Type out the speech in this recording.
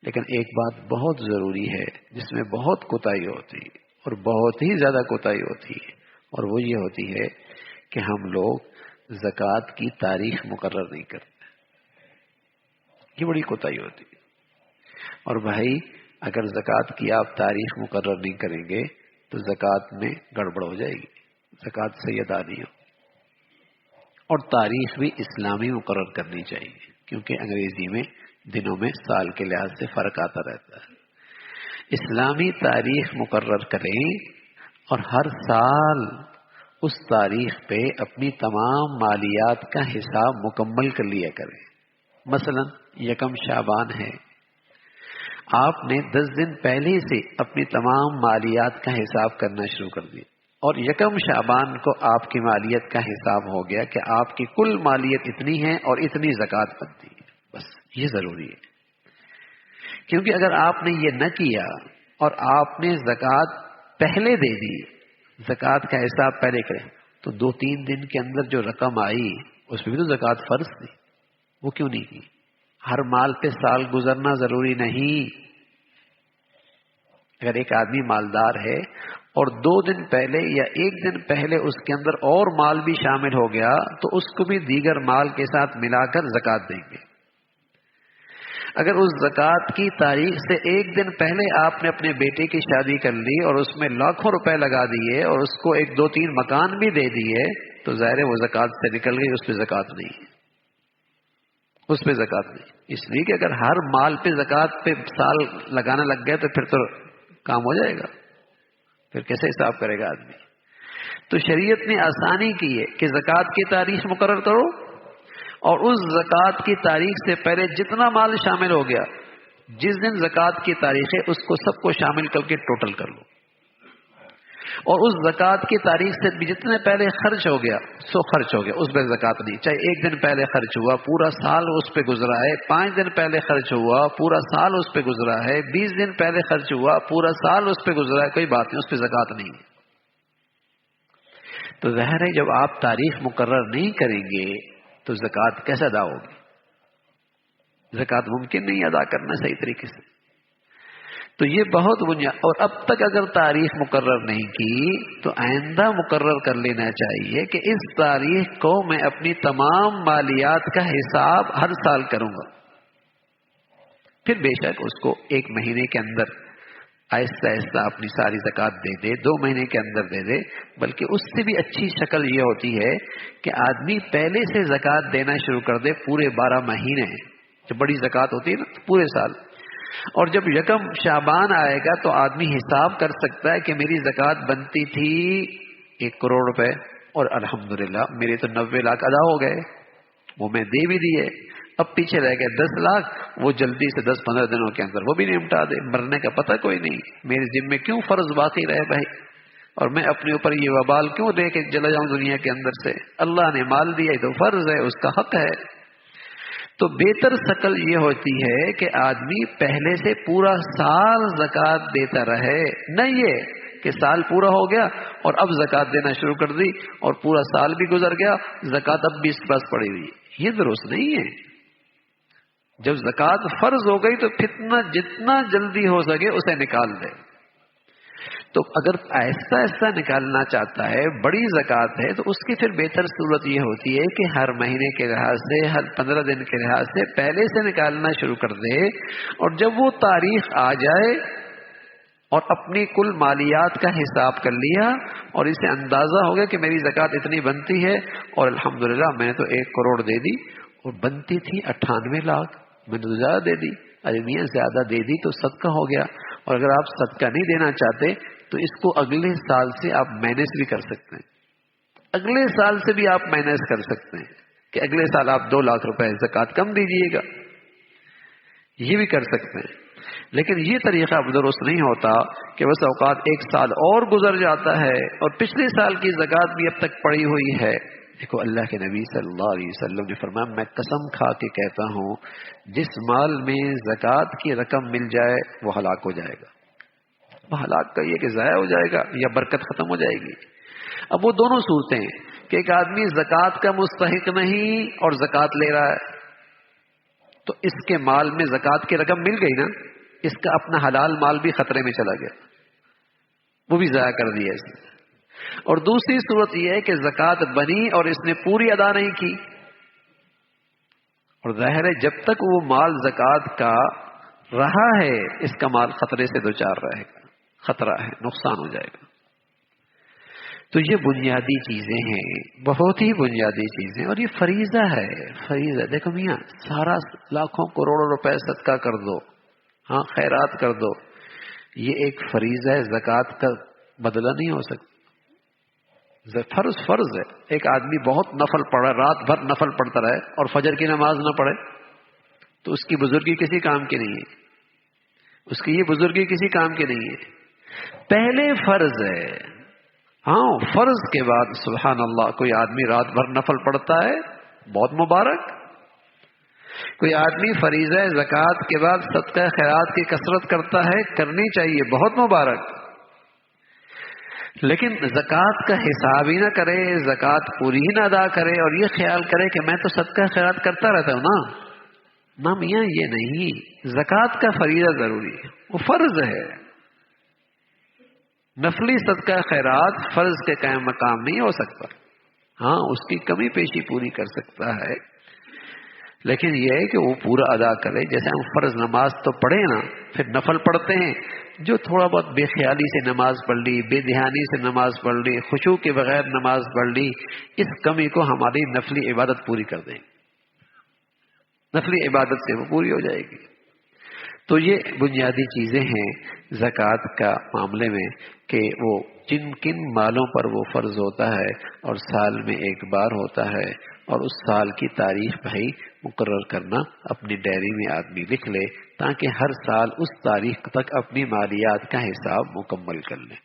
لیکن ایک بات بہت ضروری ہے جس میں بہت کوتاہی ہوتی ہے اور بہت ہی زیادہ کوتاہی ہوتی ہے، اور وہ یہ ہوتی ہے کہ ہم لوگ زکوٰۃ کی تاریخ مقرر نہیں کرتے. یہ بڑی کوتاہی ہوتی ہے. اور بھائی اگر زکوٰۃ کی آپ تاریخ مقرر نہیں کریں گے تو زکوٰۃ میں گڑبڑ ہو جائے گی، زکوٰۃ صحیح ادا نہیں ہو. اور تاریخ بھی اسلامی مقرر کرنی چاہیے، کیونکہ انگریزی میں دنوں میں سال کے لحاظ سے فرق آتا رہتا ہے. اسلامی تاریخ مقرر کریں اور ہر سال اس تاریخ پہ اپنی تمام مالیات کا حساب مکمل کر لیا کریں. مثلا یکم شعبان ہے، آپ نے 10 دن پہلے سے اپنی تمام مالیات کا حساب کرنا شروع کر دیا، اور یکم شعبان کو آپ کی مالیت کا حساب ہو گیا کہ آپ کی کل مالیت اتنی ہے اور اتنی زکوٰۃ بنتی ہے. بس یہ ضروری ہے، کیونکہ اگر آپ نے یہ نہ کیا اور آپ نے زکوٰۃ پہلے دے دی، زکوٰۃ کا حساب پہلے کریں، تو 2-3 دن کے اندر جو رقم آئی اس میں بھی تو زکوٰۃ فرض تھی، وہ کیوں نہیں کی؟ ہر مال پہ سال گزرنا ضروری نہیں. اگر ایک آدمی مالدار ہے اور 2 دن پہلے یا 1 دن پہلے اس کے اندر اور مال بھی شامل ہو گیا تو اس کو بھی دیگر مال کے ساتھ ملا کر زکوٰۃ دیں گے. اگر اس زکوٰۃ کی تاریخ سے 1 دن پہلے آپ نے اپنے بیٹے کی شادی کر لی اور اس میں لاکھوں روپے لگا دیے اور اس کو 1-2-3 مکان بھی دے دیے تو ظاہر ہے وہ زکوٰۃ سے نکل گئی، اس پہ زکوٰۃ نہیں ہے، اس پہ زکوٰۃ نہیں. اس لیے کہ اگر ہر مال پہ زکوٰۃ پہ سال لگانا لگ گئے تو پھر تو کام ہو جائے گا، پھر کیسے حساب کرے گا آدمی؟ تو شریعت نے آسانی کی ہے کہ زکوٰۃ کی تاریخ مقرر کرو اور اس زکوٰۃ کی تاریخ سے پہلے جتنا مال شامل ہو گیا، جس دن زکوٰۃ کی تاریخ ہے اس کو سب کو شامل کر کے ٹوٹل کر لو، اور اس زکوٰۃ کی تاریخ سے بھی جتنے پہلے خرچ ہو گیا سو خرچ ہو گیا، اس پہ زکوٰۃ نہیں. چاہے 1 دن پہلے خرچ ہوا پورا سال اس پہ گزرا ہے، 5 دن پہلے خرچ ہوا پورا سال اس پہ گزرا ہے، 20 دن پہلے خرچ ہوا پورا سال اس پہ گزرا ہے، کوئی بات نہیں، اس پہ زکوٰۃ نہیں ہے. تو ظاہر ہے جب آپ تاریخ مقرر نہیں کریں گے تو زکوٰۃ کیسے ادا ہوگی؟ زکوٰۃ ممکن نہیں ادا کرنا صحیح طریقے سے. تو یہ بہت بنیاد. اور اب تک اگر تاریخ مقرر نہیں کی تو آئندہ مقرر کر لینا چاہیے کہ اس تاریخ کو میں اپنی تمام مالیات کا حساب ہر سال کروں گا. پھر بے شک اس کو 1 مہینے کے اندر آہستہ آہستہ اپنی ساری زکوٰۃ دے دے، 2 مہینے کے اندر دے دے، بلکہ اس سے بھی اچھی شکل یہ ہوتی ہے کہ آدمی پہلے سے زکوٰۃ دینا شروع کر دے پورے 12 مہینے. جب بڑی زکوٰۃ ہوتی ہے نا پورے سال، اور جب یکم شعبان آئے گا تو آدمی حساب کر سکتا ہے کہ میری زکوٰۃ بنتی تھی 1 کروڑ روپے اور الحمدللہ میرے تو 90 لاکھ ادا ہو گئے، وہ میں دے بھی دیے. اب پیچھے رہ گئے 10 لاکھ، وہ جلدی سے 10-15 دنوں کے اندر وہ بھی نمٹا دے، مرنے کا پتہ کوئی نہیں. میرے ذمے کیوں فرض باقی رہے بھائی، اور میں اپنے اوپر یہ وبال کیوں دے کے چلا جاؤں دنیا کے اندر سے؟ اللہ نے مال دیا تو فرض ہے، اس کا حق ہے. تو بہتر شکل یہ ہوتی ہے کہ آدمی پہلے سے پورا سال زکوٰۃ دیتا رہے، نہ یہ کہ سال پورا ہو گیا اور اب زکوٰۃ دینا شروع کر دی اور پورا سال بھی گزر گیا، زکوٰۃ اب بھی اس کے پاس پڑی ہوئی. یہ درست نہیں ہے. جب زکوٰۃ فرض ہو گئی تو جتنا جلدی ہو سکے اسے نکال دے. تو اگر ایسا ایسا نکالنا چاہتا ہے، بڑی زکوٰۃ ہے، تو اس کی پھر بہتر صورت یہ ہوتی ہے کہ ہر مہینے کے لحاظ سے، ہر 15 دن کے لحاظ سے پہلے سے نکالنا شروع کر دے، اور جب وہ تاریخ آ جائے اور اپنی کل مالیات کا حساب کر لیا اور اسے اندازہ ہو گیا کہ میری زکوٰۃ اتنی بنتی ہے اور الحمدللہ میں نے تو 1 کروڑ دے دی اور بنتی تھی 98 لاکھ، میں نے تو زیادہ دے دی. ارے میاں زیادہ دے دی تو صدقہ ہو گیا، اور اگر آپ صدقہ نہیں دینا چاہتے تو اس کو اگلے سال سے آپ مینیج بھی کر سکتے ہیں. اگلے سال سے بھی آپ مینیج کر سکتے ہیں کہ اگلے سال آپ 2 لاکھ روپے زکوٰۃ کم دیجیے گا، یہ بھی کر سکتے ہیں. لیکن یہ طریقہ اب درست نہیں ہوتا کہ بس اوقات 1 سال اور گزر جاتا ہے اور پچھلے سال کی زکوٰۃ بھی اب تک پڑی ہوئی ہے. دیکھو اللہ کے نبی صلی اللہ علیہ وسلم نے فرمایا، میں قسم کھا کے کہتا ہوں جس مال میں زکوٰۃ کی رقم مل جائے وہ ہلاک ہو جائے گا. وہ ہلاک کا یہ کہ ضائع ہو جائے گا یا برکت ختم ہو جائے گی. اب وہ دونوں صورتیں ہیں کہ ایک آدمی زکوٰۃ کا مستحق نہیں اور زکوٰۃ لے رہا ہے، تو اس کے مال میں زکوٰۃ کی رقم مل گئی نا، اس کا اپنا حلال مال بھی خطرے میں چلا گیا، وہ بھی ضائع کر دیا اس نے۔ اور دوسری صورت یہ ہے کہ زکوٰۃ بنی اور اس نے پوری ادا نہیں کی، اور ظاہر ہے جب تک وہ مال زکوٰۃ کا رہا ہے اس کا مال خطرے سے دوچار رہے گا، خطرہ ہے، نقصان ہو جائے گا۔ تو یہ بنیادی چیزیں ہیں، بہت ہی بنیادی چیزیں، اور یہ فریضہ ہے، فریضہ۔ دیکھو میاں، سارا لاکھوں کروڑوں روپے صدقہ کر دو، ہاں خیرات کر دو، یہ ایک فریضہ ہے، زکوٰۃ کا بدلہ نہیں ہو سکتا۔ فرض ہے۔ ایک آدمی بہت نفل پڑھا، رات بھر نفل پڑھتا رہے اور فجر کی نماز نہ پڑھے تو اس کی بزرگی کسی کام کی نہیں ہے، اس کی یہ بزرگی کسی کام کی نہیں ہے۔ پہلے فرض ہے، ہاں فرض کے بعد سبحان اللہ کوئی آدمی رات بھر نفل پڑھتا ہے، بہت مبارک۔ کوئی آدمی فریضہ زکوٰۃ کے بعد صدقہ خیرات کی کثرت کرتا ہے، کرنی چاہیے، بہت مبارک۔ لیکن زکوٰۃ کا حساب ہی نہ کرے، زکوٰۃ پوری ہی نہ ادا کرے اور یہ خیال کرے کہ میں تو صدقہ خیرات کرتا رہتا ہوں نا میاں، یہ نہیں۔ زکوٰۃ کا فریضہ ضروری ہے، وہ فرض ہے۔ نفلی صدقہ خیرات فرض کے قائم مقام نہیں ہو سکتا، ہاں اس کی کمی پیشی پوری کر سکتا ہے، لیکن یہ ہے کہ وہ پورا ادا کرے۔ جیسے ہم فرض نماز تو پڑھیں نا، پھر نفل پڑھتے ہیں، جو تھوڑا بہت بے خیالی سے نماز پڑھ لی، بے دھیانی سے نماز پڑھ لی، خشوع کے بغیر نماز پڑھ لی، اس کمی کو ہماری نفلی عبادت پوری کر دیں، نفلی عبادت سے وہ پوری ہو جائے گی۔ تو یہ بنیادی چیزیں ہیں زکوٰۃ کا معاملے میں، کہ وہ جن کن مالوں پر وہ فرض ہوتا ہے اور سال میں ایک بار ہوتا ہے، اور اس سال کی تاریخ بھائی مقرر کرنا، اپنی ڈائری میں آدمی لکھ لے تاکہ ہر سال اس تاریخ تک اپنی مالیات کا حساب مکمل کر لے۔